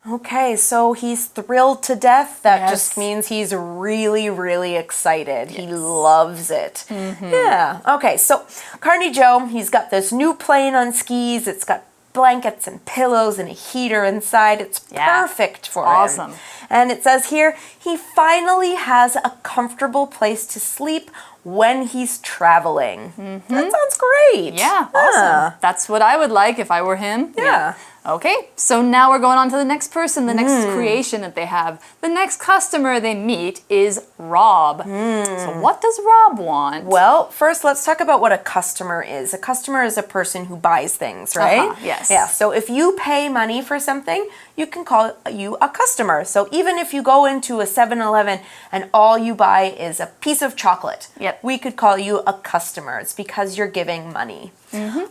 Okay, so he's thrilled to death. That just means he's really, really excited. He loves it. Yeah. Okay, so Carney Joe, he's got this new plane on skis. It's got blankets and pillows and a heater inside. It's perfect for him. And it says here, he finally has a comfortable place to sleep when he's traveling. That sounds great. Yeah, awesome. That's what I would like if I were him. Yeah. Okay, so now we're going on to the next person, the next creation that they have. The next customer they meet is Rob. So what does Rob want? Well, first let's talk about what a customer is. A customer is a person who buys things, right? Yes. Yeah, so if you pay money for something, you can call you a customer. So even if you go into a 7-Eleven and all you buy is a piece of chocolate, we could call you a customer. It's because you're giving money.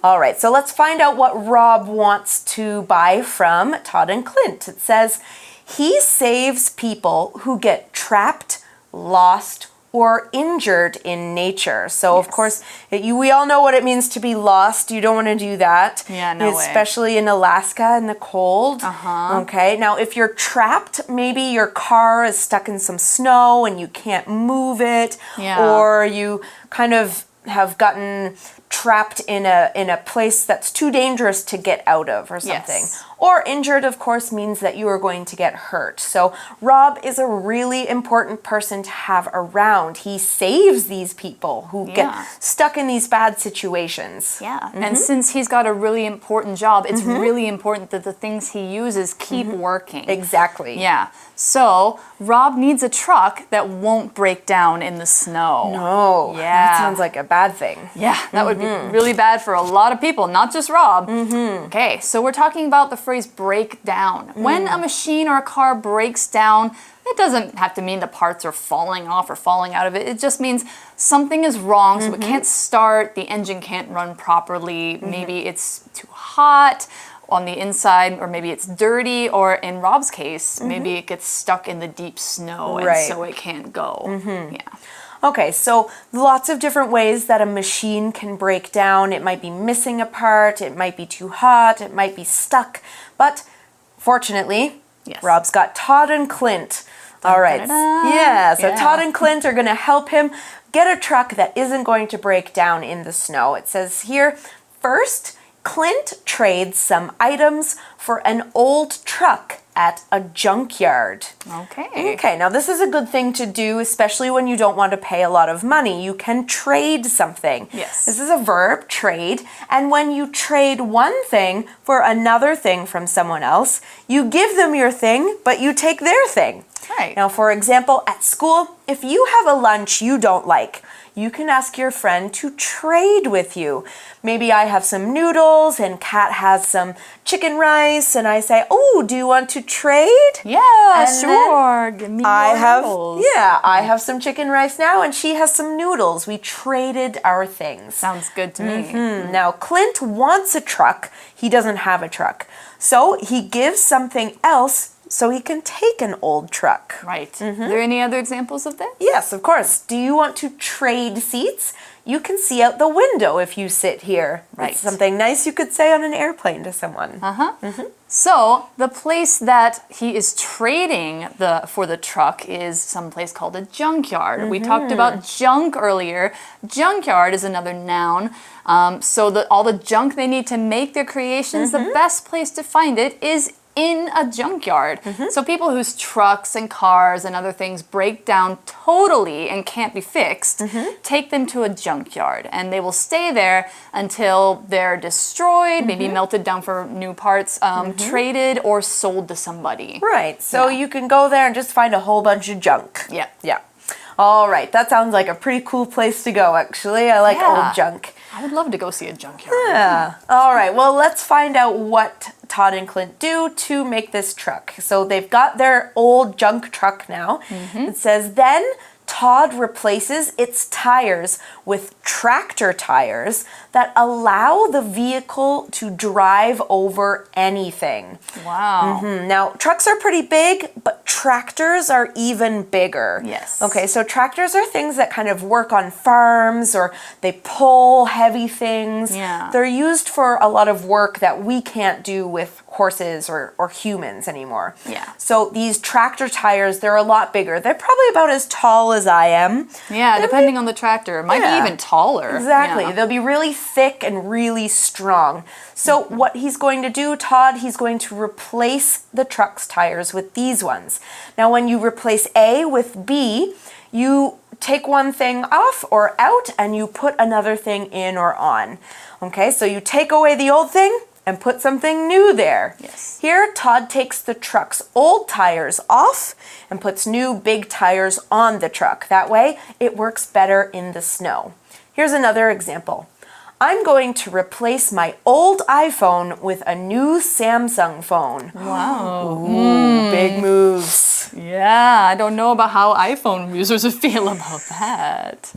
All right, so let's find out what Rob wants to buy from Todd and Clint. It says, he saves people who get trapped, lost, or injured in nature. So of course, we all know what it means to be lost. You don't want to do that. Yeah, no way. Especially in Alaska in the cold. Okay, now if you're trapped, maybe your car is stuck in some snow and you can't move it, or you kind of have gotten trapped in a place that's too dangerous to get out of or something. Or injured, of course, means that you are going to get hurt. So Rob is a really important person to have around. He saves these people who get stuck in these bad situations. And since he's got a really important job, it's really important that the things he uses keep working. Exactly. Yeah. So Rob needs a truck that won't break down in the snow. No. That sounds like a bad thing. Yeah, that would be really bad for a lot of people, not just Rob. Okay, so we're talking about the phrase break down. When a machine or a car breaks down, it doesn't have to mean the parts are falling off or falling out of it. It just means something is wrong, so it can't start, the engine can't run properly, maybe it's too hot on the inside, or maybe it's dirty, or in Rob's case, maybe it gets stuck in the deep snow and so it can't go. Okay, so lots of different ways that a machine can break down. It might be missing a part, it might be too hot, it might be stuck. But fortunately, Rob's got Todd and Clint. All right. So Todd and Clint are going to help him get a truck that isn't going to break down in the snow. It says here, first, Clint trades some items for an old truck at a junkyard. Okay, now this is a good thing to do, especially when you don't want to pay a lot of money. You can trade something. This is a verb, trade. And when you trade one thing for another thing from someone else, you give them your thing, but you take their thing. Now, for example, at school, if you have a lunch you don't like, you can ask your friend to trade with you. Maybe I have some noodles and Kat has some chicken rice, and I say, oh, do you want to trade? Yeah, sure. Give me your noodles. I have some chicken rice now and she has some noodles. We traded our things. Sounds good to me. Now, Clint wants a truck. He doesn't have a truck. So he gives something else so he can take an old truck. Are there any other examples of this? Yes, of course. Do you want to trade seats? You can see out the window if you sit here. It's something nice you could say on an airplane to someone. So the place that he is trading for the truck is someplace called a junkyard. We talked about junk earlier. Junkyard is another noun. So all the junk they need to make their creations, the best place to find it is in a junkyard. So people whose trucks and cars and other things break down totally and can't be fixed, take them to a junkyard, and they will stay there until they're destroyed, maybe melted down for new parts, traded or sold to somebody. So you can go there and just find a whole bunch of junk. All right, that sounds like a pretty cool place to go, actually. I like old junk. I would love to go see a junkyard. All right, well, let's find out what Todd and Clint do to make this truck. So they've got their old junk truck now. It says, then Todd replaces its tires with tractor tires that allow the vehicle to drive over anything. Wow. Now, trucks are pretty big, but tractors are even bigger. Yes. Okay, so tractors are things that kind of work on farms or they pull heavy things. Yeah. They're used for a lot of work that we can't do with horses or humans anymore. Yeah. So these tractor tires, they're a lot bigger. They're probably about as tall as I am. Yeah, depending on the tractor. It might be even taller. Exactly. Yeah. They'll be really thick and really strong. So what he's going to do, Todd, he's going to replace the truck's tires with these ones. Now, when you replace A with B, you take one thing off or out and you put another thing in or on. Okay, so you take away the old thing and put something new there. Yes. Here, Todd takes the truck's old tires off and puts new big tires on the truck. That way, it works better in the snow. Here's another example. I'm going to replace my old iPhone with a new Samsung phone. Wow. Ooh, big moves. Yeah, I don't know about how iPhone users feel about that.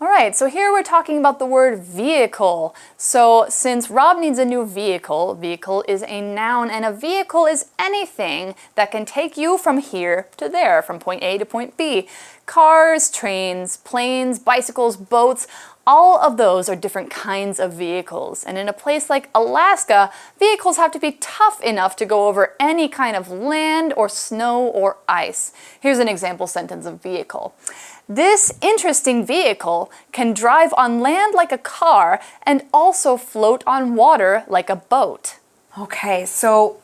All right, so here we're talking about the word vehicle. So since Rob needs a new vehicle, vehicle is a noun, and a vehicle is anything that can take you from here to there, from point A to point B. Cars, trains, planes, bicycles, boats, all of those are different kinds of vehicles. And in a place like Alaska, vehicles have to be tough enough to go over any kind of land or snow or ice. Here's an example sentence of vehicle. This interesting vehicle can drive on land like a car and also float on water like a boat. Okay, so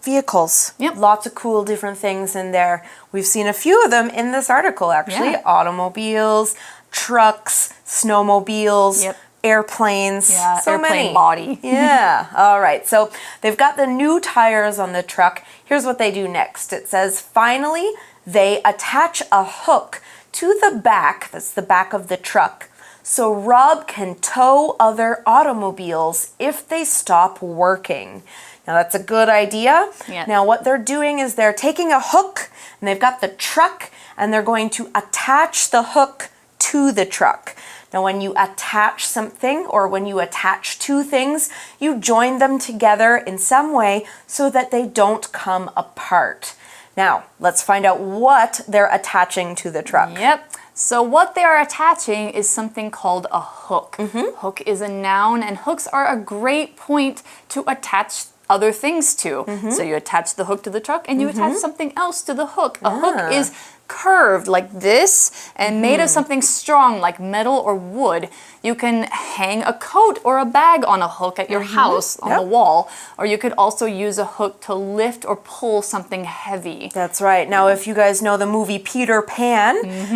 vehicles. Yep. Lots of cool different things in there. We've seen a few of them in this article, actually. Yeah. Automobiles, trucks, snowmobiles, Yep. airplanes. Yeah, so airplane many. body. Yeah. All right. So they've got the new tires on the truck. Here's what they do next. It says, finally, they attach a hook to the back, that's the back of the truck, so Rob can tow other automobiles if they stop working. Now that's a good idea. Yeah. Now what they're doing is they're taking a hook and they've got the truck and they're going to attach the hook to the truck. Now when you attach something or when you attach two things, you join them together in some way so that they don't come apart. Now, let's find out what they're attaching to the truck. Yep. So what they are attaching is something called a hook. Hook is a noun, and hooks are a great point to attach other things to. So you attach the hook to the truck and you attach something else to the hook. A hook is curved like this and made of something strong like metal or wood. You can hang a coat or a bag on a hook at your house on the wall, or you could also use a hook to lift or pull something heavy. That's right. Now, if you guys know the movie Peter Pan,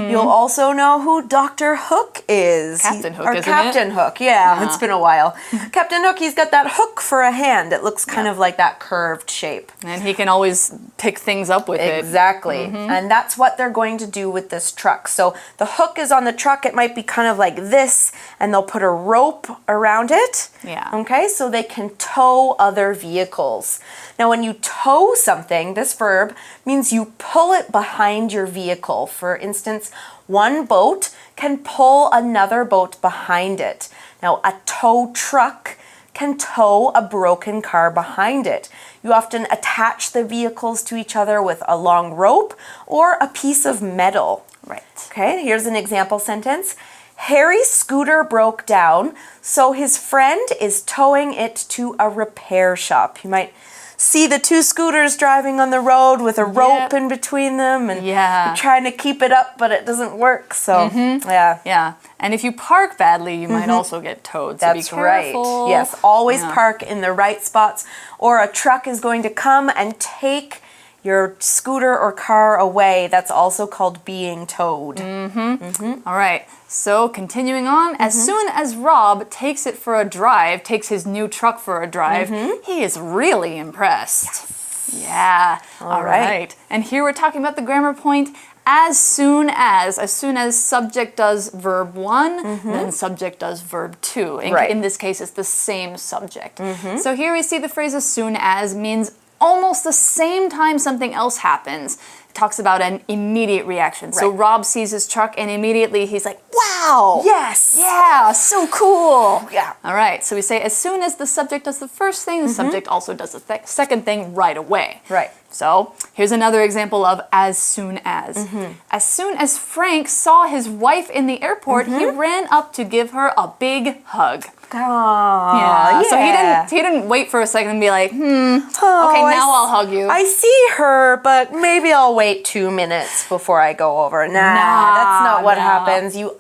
you'll also know who Dr. Hook is. Captain Hook, or isn't Captain it? Hook, yeah, it's been a while. Captain Hook, he's got that hook for a hand. It looks kind of like that curved shape. And he can always pick things up with it. Exactly. And that's what they're going to do with this truck. So the hook is on the truck. It might be kind of like this, and they'll put a rope around it. Yeah. Okay, so they can tow other vehicles. Now, when you tow something, this verb means you pull it behind your vehicle. For instance, one boat can pull another boat behind it. Now, a tow truck can tow a broken car behind it. You often attach the vehicles to each other with a long rope or a piece of metal. Right. Okay, here's an example sentence. Harry's scooter broke down, so his friend is towing it to a repair shop. You might see the two scooters driving on the road with a rope in between them, and you're trying to keep it up, but it doesn't work. So, Yeah. And if you park badly, you might also get towed. So That's be careful. right. Yes, always park in the right spots, or a truck is going to come and take your scooter or car away. That's also called being towed. All right. So continuing on, as soon as Rob takes it for a drive, takes his new truck for a drive, he is really impressed. Yeah. All right. And here we're talking about the grammar point. As soon as subject does verb 1, then subject does verb 2. In this case, it's the same subject. So here we see the phrase as soon as means almost the same time something else happens. It talks about an immediate reaction. So Rob sees his truck and immediately he's like, wow! Yes! Yeah, so cool! Yeah. All right, so we say as soon as the subject does the first thing, the subject also does the second thing right away. Right. So here's another example of as soon as. As soon as Frank saw his wife in the airport, he ran up to give her a big hug. Oh, Yeah. So he didn't wait for a second and be like, okay, now I'll hug you. I see her, but maybe I'll wait 2 minutes before I go over. Nah, that's not what happens. You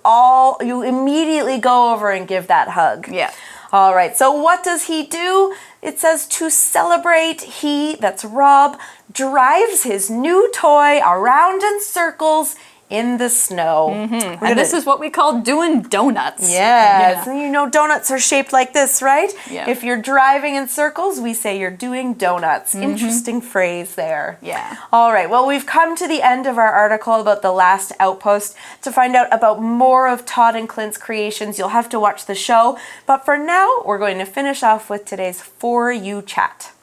immediately go over and give that hug. Yeah. All right, so what does he do? It says to celebrate, he, that's Rob, drives his new toy around in circles in the snow. And this is what we call doing donuts. Yes, and you know donuts are shaped like this, right? Yeah. If you're driving in circles, we say you're doing donuts. Interesting phrase there. Yeah. All right, well, we've come to the end of our article about the last outpost. To find out about more of Todd and Clint's creations, you'll have to watch the show. But for now, we're going to finish off with today's For You chat.